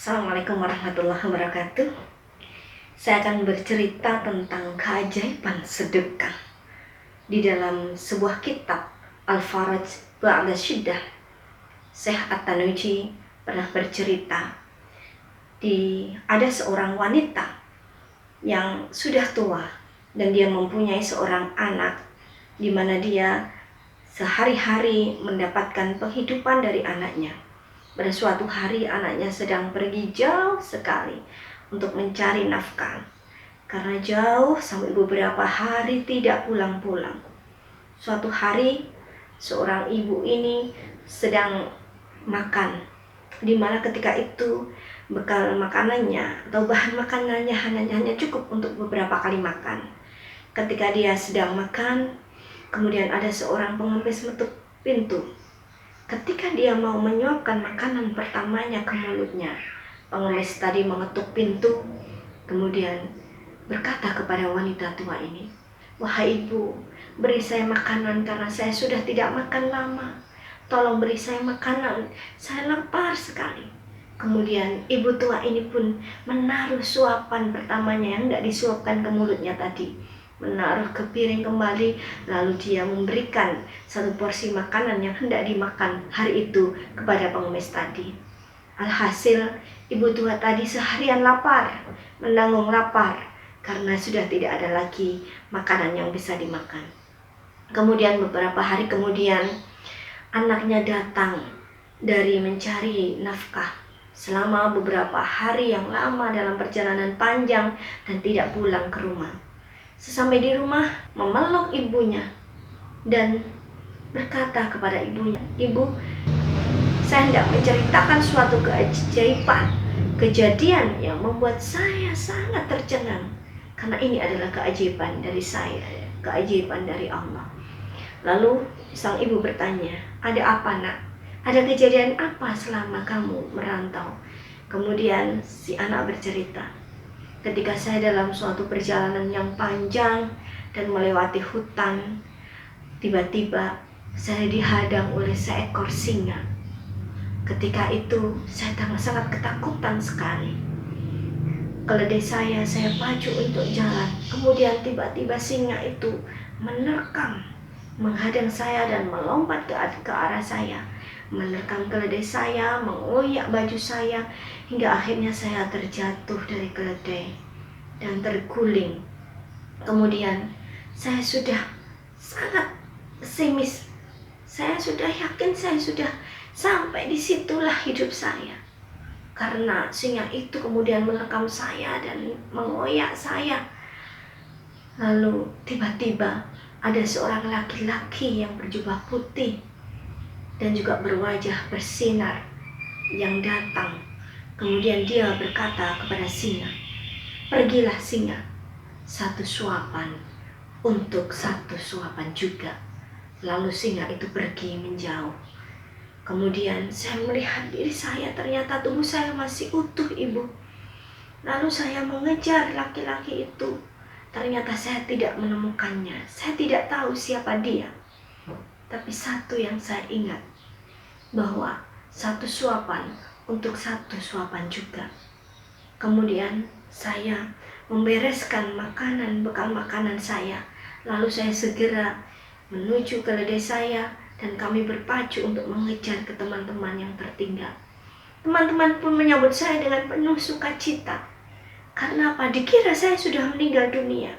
Assalamualaikum warahmatullahi wabarakatuh. Saya akan bercerita tentang keajaiban sedekah di dalam sebuah kitab Al-Faraj Ba'da Syiddah. Syekh At-Tanuji pernah bercerita ada seorang wanita yang sudah tua dan dia mempunyai seorang anak di mana dia sehari-hari mendapatkan penghidupan dari anaknya. Pada suatu hari anaknya sedang pergi jauh sekali untuk mencari nafkah. Karena jauh sampai beberapa hari tidak pulang-pulang. Suatu hari seorang ibu ini sedang makan, di mana ketika itu bekal makanannya atau bahan makanannya hanya cukup untuk beberapa kali makan. Ketika dia sedang makan, kemudian ada seorang pengemis mengetuk pintu. Ketika dia mau menyuapkan makanan pertamanya ke mulutnya, pengemis tadi mengetuk pintu, kemudian berkata kepada wanita tua ini, "Wahai ibu, beri saya makanan karena saya sudah tidak makan lama. Tolong beri saya makanan, saya lapar sekali." Kemudian ibu tua ini pun menaruh suapan pertamanya yang tidak disuapkan ke mulutnya tadi, menaruh ke piring kembali, lalu dia memberikan satu porsi makanan yang hendak dimakan hari itu kepada pengemis tadi. Alhasil ibu tua tadi seharian lapar, menanggung lapar karena sudah tidak ada lagi makanan yang bisa dimakan. Kemudian beberapa hari kemudian anaknya datang dari mencari nafkah selama beberapa hari yang lama dalam perjalanan panjang dan tidak pulang ke rumah. Sesampai di rumah memeluk ibunya dan berkata kepada ibunya, "Ibu, saya hendak menceritakan suatu keajaiban, kejadian yang membuat saya sangat tercengang. Karena ini adalah keajaiban dari saya, keajaiban dari Allah." Lalu sang ibu bertanya, "Ada apa, Nak? Ada kejadian apa selama kamu merantau?" Kemudian si anak bercerita, "Ketika saya dalam suatu perjalanan yang panjang dan melewati hutan, tiba-tiba saya dihadang oleh seekor singa. Ketika itu saya sangat ketakutan sekali. Keledai saya pacu untuk jalan. Kemudian tiba-tiba singa itu menerkam, menghadang saya dan melompat ke arah saya, menerkam keledai saya, mengoyak baju saya, hingga akhirnya saya terjatuh dari keledai dan terguling. Kemudian saya sudah sangat pesimis. Saya sudah yakin saya sudah sampai disitulah hidup saya. Karena singa itu kemudian menerkam saya dan mengoyak saya. Lalu tiba-tiba ada seorang laki-laki yang berjubah putih dan juga berwajah bersinar yang datang. Kemudian dia berkata kepada singa, "Pergilah singa, satu suapan untuk satu suapan juga." Lalu singa itu pergi menjauh. Kemudian saya melihat diri saya, ternyata tubuh saya masih utuh, Ibu. Lalu saya mengejar laki-laki itu. Ternyata saya tidak menemukannya. Saya tidak tahu siapa dia. Tapi satu yang saya ingat, bahwa satu suapan untuk satu suapan juga. Kemudian saya membereskan makanan, bekal makanan saya. Lalu saya segera menuju keledai saya dan kami berpacu untuk mengejar ke teman-teman yang tertinggal. Teman-teman pun menyambut saya dengan penuh sukacita. Karena apa? Dikira saya sudah meninggal dunia.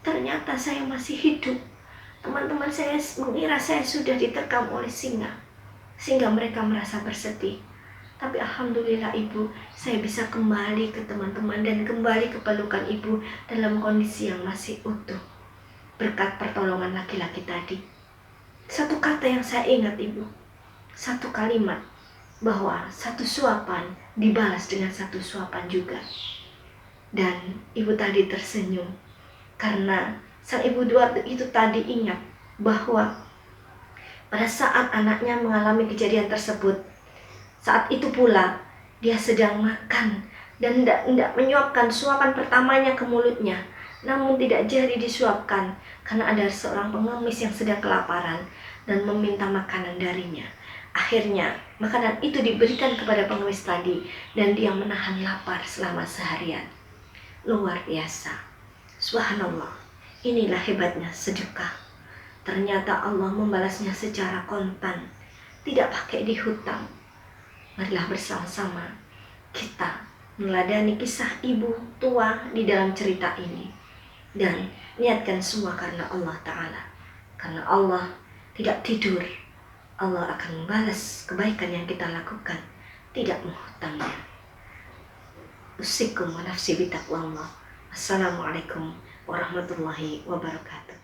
Ternyata saya masih hidup. Teman-teman saya mengira saya sudah diterkam oleh singa, sehingga mereka merasa bersedih. Tapi alhamdulillah Ibu, saya bisa kembali ke teman-teman dan kembali ke pelukan Ibu dalam kondisi yang masih utuh, berkat pertolongan laki-laki tadi. Satu kata yang saya ingat, Ibu, satu kalimat, bahwa satu suapan dibalas dengan satu suapan juga. Dan ibu tadi tersenyum karena sang ibu dua itu tadi ingat bahwa pada saat anaknya mengalami kejadian tersebut, saat itu pula dia sedang makan dan tidak menyuapkan suapan pertamanya ke mulutnya, namun tidak jadi disuapkan karena ada seorang pengemis yang sedang kelaparan dan meminta makanan darinya. Akhirnya makanan itu diberikan kepada pengemis tadi dan dia menahan lapar selama seharian. Luar biasa. Subhanallah. Inilah hebatnya sedekah. Ternyata Allah membalasnya secara kontan, tidak pakai dihutang. Marilah bersama-sama kita meneladani kisah ibu tua di dalam cerita ini dan niatkan semua karena Allah Ta'ala. Karena Allah tidak tidur, Allah akan membalas kebaikan yang kita lakukan, tidak menghutangnya. Usikum wa nafsi bitaqwallah. Assalamualaikum warahmatullahi wabarakatuh.